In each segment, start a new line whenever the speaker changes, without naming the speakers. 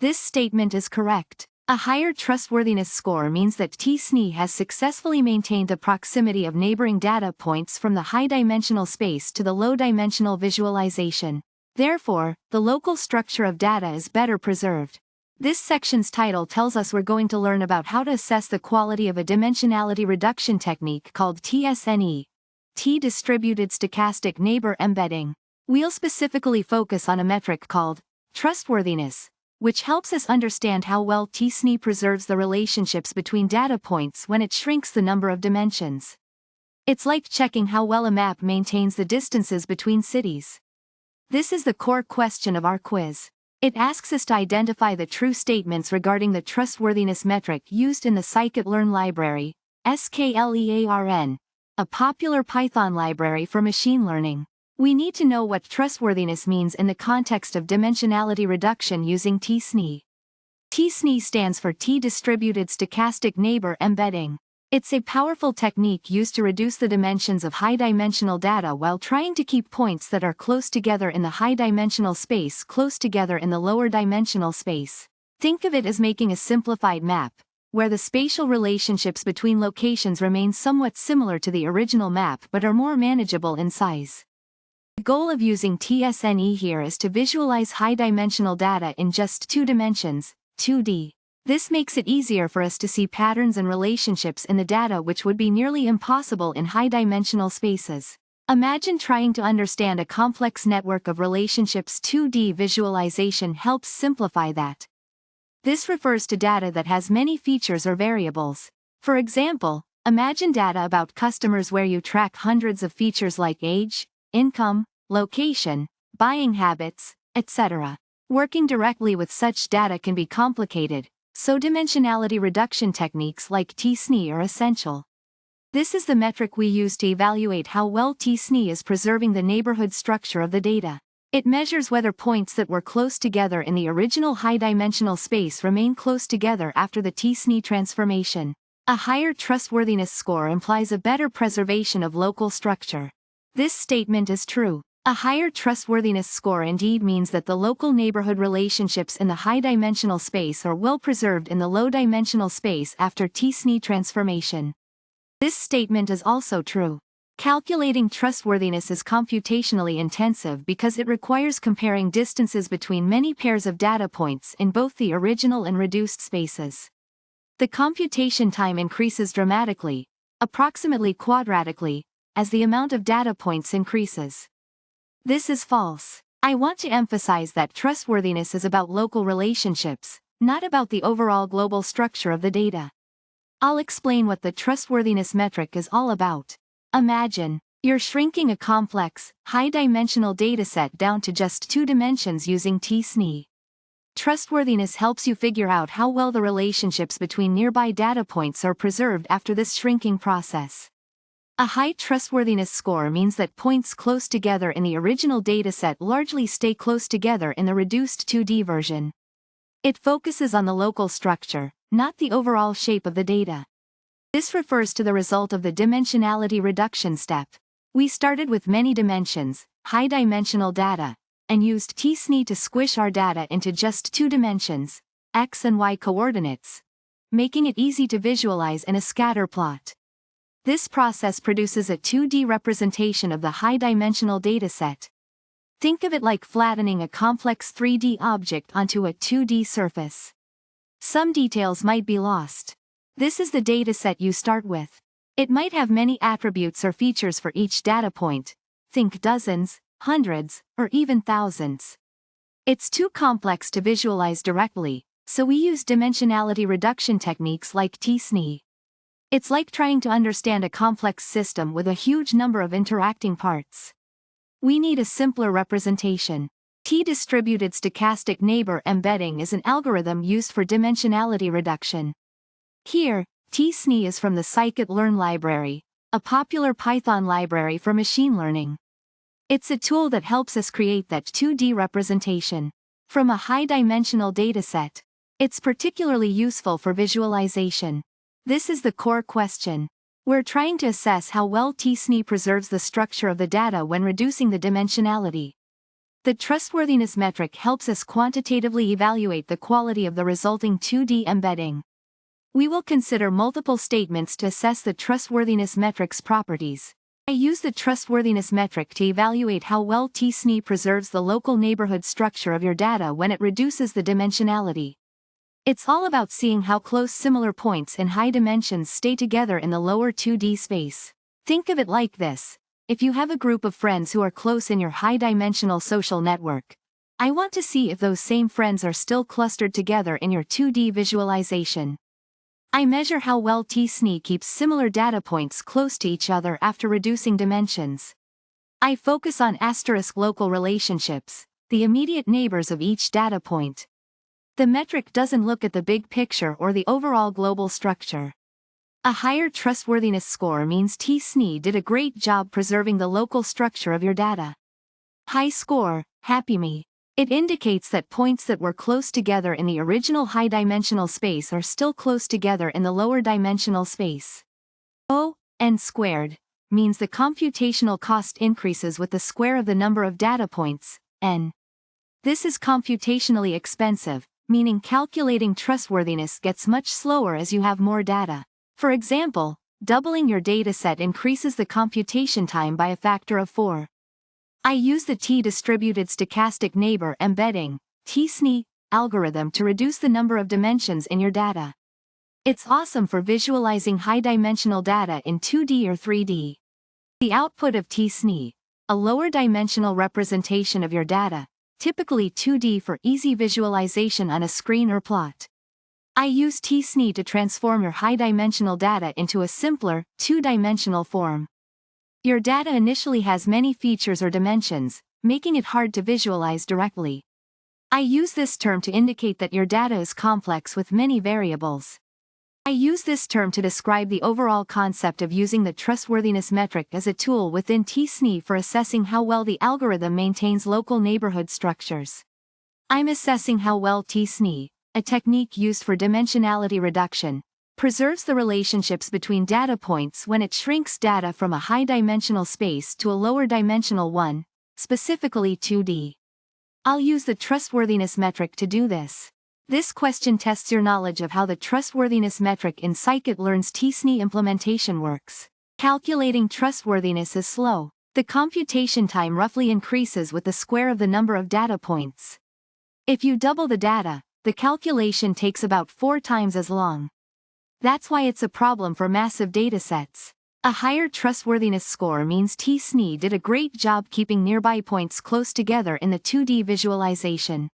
This statement is correct. A higher trustworthiness score means that t-SNE has successfully maintained the proximity of neighboring data points from the high-dimensional space to the low-dimensional visualization. Therefore, the local structure of data is better preserved. This section's title tells us we're going to learn about how to assess the quality of a dimensionality reduction technique called TSNE, T-Distributed Stochastic Neighbor Embedding. We'll specifically focus on a metric called trustworthiness, which helps us understand how well t-SNE preserves the relationships between data points when it shrinks the number of dimensions. It's like checking how well a map maintains the distances between cities. This is the core question of our quiz. It asks us to identify the true statements regarding the trustworthiness metric used in the Sklearn library, Sklearn, a popular Python library for machine learning. We need to know what trustworthiness means in the context of dimensionality reduction using t-SNE. t-SNE stands for T-Distributed Stochastic Neighbor Embedding. It's a powerful technique used to reduce the dimensions of high-dimensional data while trying to keep points that are close together in the high-dimensional space close together in the lower-dimensional space. Think of it as making a simplified map, where the spatial relationships between locations remain somewhat similar to the original map but are more manageable in size. The goal of using TSNE here is to visualize high-dimensional data in just 2 dimensions, 2D. This makes it easier for us to see patterns and relationships in the data which would be nearly impossible in high-dimensional spaces. Imagine trying to understand a complex network of relationships. 2D visualization helps simplify that. This refers to data that has many features or variables. For example, imagine data about customers where you track hundreds of features like age, income, location, buying habits, etc. Working directly with such data can be complicated, so dimensionality reduction techniques like t-SNE are essential. This is the metric we use to evaluate how well t-SNE is preserving the neighborhood structure of the data. It measures whether points that were close together in the original high-dimensional space remain close together after the t-SNE transformation. A higher trustworthiness score implies a better preservation of local structure. This statement is true. A higher trustworthiness score indeed means that the local neighborhood relationships in the high-dimensional space are well preserved in the low-dimensional space after t-SNE transformation. This statement is also true. Calculating trustworthiness is computationally intensive because it requires comparing distances between many pairs of data points in both the original and reduced spaces. The computation time increases dramatically, approximately quadratically, as the amount of data points increases. This is false. I want to emphasize that trustworthiness is about local relationships, not about the overall global structure of the data. I'll explain what the trustworthiness metric is all about. Imagine, you're shrinking a complex, high-dimensional dataset down to just 2 dimensions using t-SNE. Trustworthiness helps you figure out how well the relationships between nearby data points are preserved after this shrinking process. A high trustworthiness score means that points close together in the original dataset largely stay close together in the reduced 2D version. It focuses on the local structure, not the overall shape of the data. This refers to the result of the dimensionality reduction step. We started with many dimensions, high-dimensional data, and used t-SNE to squish our data into just 2 dimensions, x and y coordinates, making it easy to visualize in a scatter plot. This process produces a 2D representation of the high-dimensional dataset. Think of it like flattening a complex 3D object onto a 2D surface. Some details might be lost. This is the dataset you start with. It might have many attributes or features for each data point. Think dozens, hundreds, or even thousands. It's too complex to visualize directly, so we use dimensionality reduction techniques like t-SNE. It's like trying to understand a complex system with a huge number of interacting parts. We need a simpler representation. T-Distributed Stochastic Neighbor Embedding is an algorithm used for dimensionality reduction. Here, t-SNE is from the Sklearn library, a popular Python library for machine learning. It's a tool that helps us create that 2D representation from a high-dimensional dataset. It's particularly useful for visualization. This is the core question. We're trying to assess how well t-SNE preserves the structure of the data when reducing the dimensionality. The trustworthiness metric helps us quantitatively evaluate the quality of the resulting 2D embedding. We will consider multiple statements to assess the trustworthiness metric's properties. I use the trustworthiness metric to evaluate how well t-SNE preserves the local neighborhood structure of your data when it reduces the dimensionality. It's all about seeing how close similar points in high dimensions stay together in the lower 2D space. Think of it like this. If you have a group of friends who are close in your high-dimensional social network, I want to see if those same friends are still clustered together in your 2D visualization. I measure how well t-SNE keeps similar data points close to each other after reducing dimensions. I focus on asterisk local relationships, the immediate neighbors of each data point. The metric doesn't look at the big picture or the overall global structure. A higher trustworthiness score means t-SNE did a great job preserving the local structure of your data. High score, happy me. It indicates that points that were close together in the original high-dimensional space are still close together in the lower dimensional space. O, n squared, means the computational cost increases with the square of the number of data points, n. This is computationally expensive, meaning calculating trustworthiness gets much slower as you have more data. For example, doubling your dataset increases the computation time by a factor of 4. I use the t-distributed stochastic neighbor embedding, t-SNE, algorithm to reduce the number of dimensions in your data. It's awesome for visualizing high-dimensional data in 2D or 3D. The output of t-SNE, a lower dimensional representation of your data, typically 2D for easy visualization on a screen or plot. I use t-SNE to transform your high-dimensional data into a simpler, 2-dimensional form. Your data initially has many features or dimensions, making it hard to visualize directly. I use this term to indicate that your data is complex with many variables. I use this term to describe the overall concept of using the trustworthiness metric as a tool within t-SNE for assessing how well the algorithm maintains local neighborhood structures. I'm assessing how well t-SNE, a technique used for dimensionality reduction, preserves the relationships between data points when it shrinks data from a high-dimensional space to a lower-dimensional one, specifically 2D. I'll use the trustworthiness metric to do this. This question tests your knowledge of how the trustworthiness metric in Sklearn's t-SNE implementation works. Calculating trustworthiness is slow. The computation time roughly increases with the square of the number of data points. If you double the data, the calculation takes about 4 times as long. That's why it's a problem for massive datasets. A higher trustworthiness score means t-SNE did a great job keeping nearby points close together in the 2D visualization.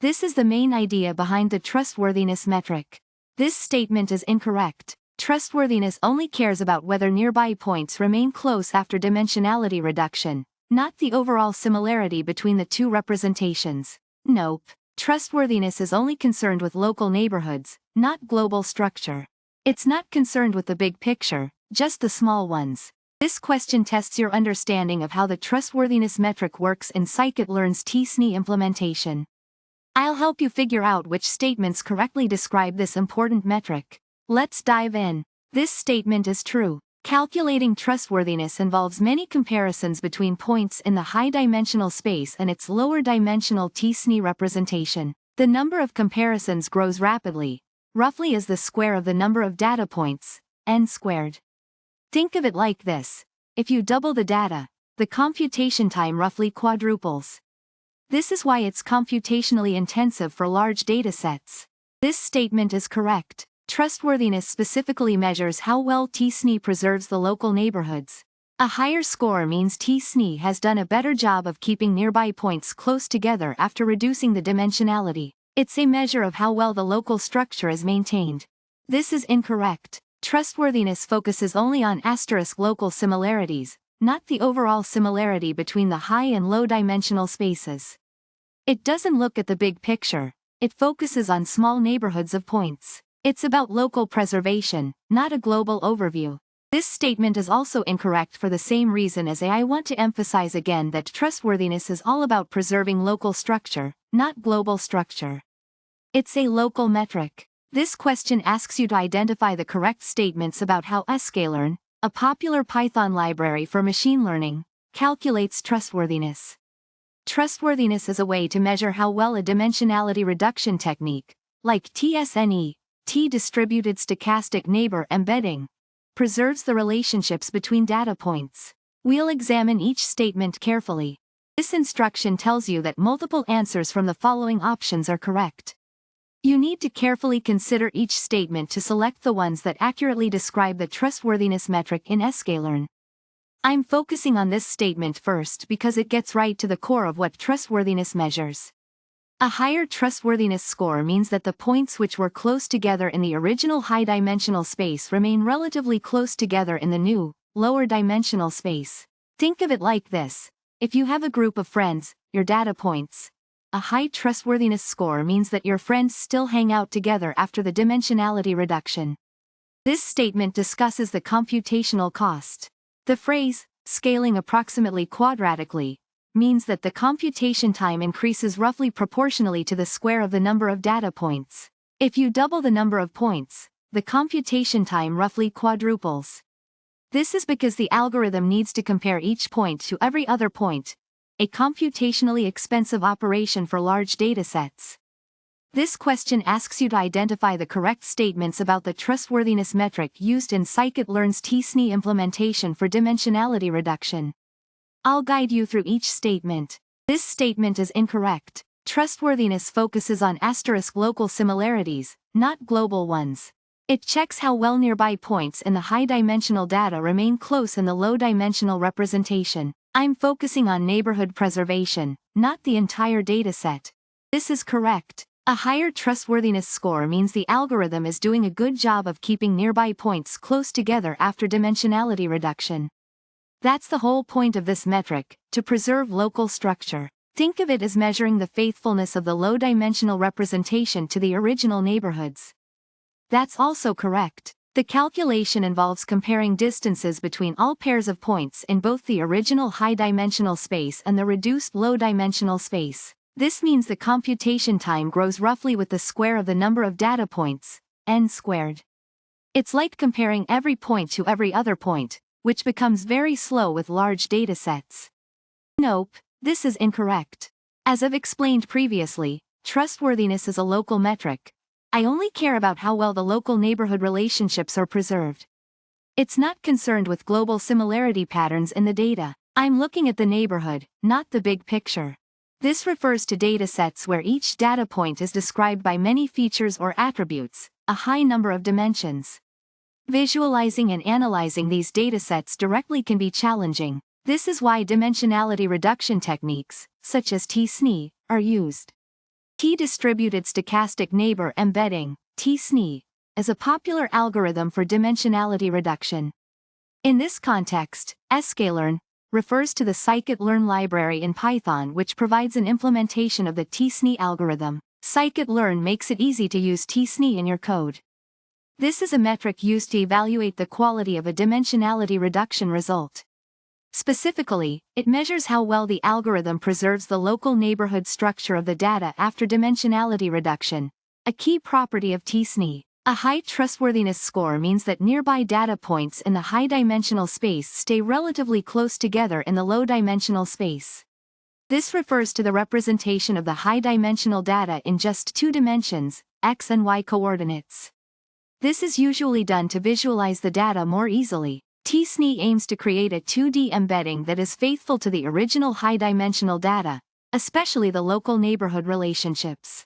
This is the main idea behind the trustworthiness metric. This statement is incorrect. Trustworthiness only cares about whether nearby points remain close after dimensionality reduction, not the overall similarity between the two representations. Nope. Trustworthiness is only concerned with local neighborhoods, not global structure. It's not concerned with the big picture, just the small ones. This question tests your understanding of how the trustworthiness metric works in Sklearn's t-SNE implementation. I'll help you figure out which statements correctly describe this important metric. Let's dive in. This statement is true. Calculating trustworthiness involves many comparisons between points in the high-dimensional space and its lower-dimensional t-SNE representation. The number of comparisons grows rapidly, roughly as the square of the number of data points, n squared. Think of it like this. If you double the data, the computation time roughly quadruples. This is why it's computationally intensive for large datasets. This statement is correct. Trustworthiness specifically measures how well t-SNE preserves the local neighborhoods. A higher score means t-SNE has done a better job of keeping nearby points close together after reducing the dimensionality. It's a measure of how well the local structure is maintained. This is incorrect. Trustworthiness focuses only on asterisk local similarities, not the overall similarity between the high and low dimensional spaces. It doesn't look at the big picture. It focuses on small neighborhoods of points. It's about local preservation, not a global overview. This statement is also incorrect for the same reason as I want to emphasize again that trustworthiness is all about preserving local structure, not global structure. It's a local metric. This question asks you to identify the correct statements about how Sklearn, a popular Python library for machine learning, calculates trustworthiness. Trustworthiness is a way to measure how well a dimensionality reduction technique, like TSNE, T-distributed stochastic neighbor embedding, preserves the relationships between data points. We'll examine each statement carefully. This instruction tells you that multiple answers from the following options are correct. You need to carefully consider each statement to select the ones that accurately describe the trustworthiness metric in Sklearn. I'm focusing on this statement first because it gets right to the core of what trustworthiness measures. A higher trustworthiness score means that the points which were close together in the original high-dimensional space remain relatively close together in the new, lower-dimensional space. Think of it like this. If you have a group of friends, your data points, a high trustworthiness score means that your friends still hang out together after the dimensionality reduction. This statement discusses the computational cost. The phrase, scaling approximately quadratically, means that the computation time increases roughly proportionally to the square of the number of data points. If you double the number of points, the computation time roughly quadruples. This is because the algorithm needs to compare each point to every other point, a computationally expensive operation for large datasets. This question asks you to identify the correct statements about the trustworthiness metric used in Sklearn's T-SNE implementation for dimensionality reduction. I'll guide you through each statement. This statement is incorrect. Trustworthiness focuses on local similarities, not global ones. It checks how well nearby points in the high-dimensional data remain close in the low-dimensional representation. I'm focusing on neighborhood preservation, not the entire dataset. This is correct. A higher trustworthiness score means the algorithm is doing a good job of keeping nearby points close together after dimensionality reduction. That's the whole point of this metric, to preserve local structure. Think of it as measuring the faithfulness of the low-dimensional representation to the original neighborhoods. That's also correct. The calculation involves comparing distances between all pairs of points in both the original high-dimensional space and the reduced low-dimensional space. This means the computation time grows roughly with the square of the number of data points, n squared. It's like comparing every point to every other point, which becomes very slow with large datasets. Nope, this is incorrect. As I've explained previously, trustworthiness is a local metric. I only care about how well the local neighborhood relationships are preserved. It's not concerned with global similarity patterns in the data. I'm looking at the neighborhood, not the big picture. This refers to datasets where each data point is described by many features or attributes, a high number of dimensions. Visualizing and analyzing these datasets directly can be challenging. This is why dimensionality reduction techniques, such as T-SNE, are used. T-distributed stochastic neighbor embedding, T-SNE, is a popular algorithm for dimensionality reduction. In this context, Sklearn refers to the Sklearn library in Python, which provides an implementation of the T-SNE algorithm. Sklearn makes it easy to use T-SNE in your code. This is a metric used to evaluate the quality of a dimensionality reduction result. Specifically, it measures how well the algorithm preserves the local neighborhood structure of the data after dimensionality reduction, a key property of T-SNE. A high trustworthiness score means that nearby data points in the high-dimensional space stay relatively close together in the low-dimensional space. This refers to the representation of the high-dimensional data in just two dimensions, x and y coordinates. This is usually done to visualize the data more easily. T-SNE aims to create a 2D embedding that is faithful to the original high-dimensional data, especially the local neighborhood relationships.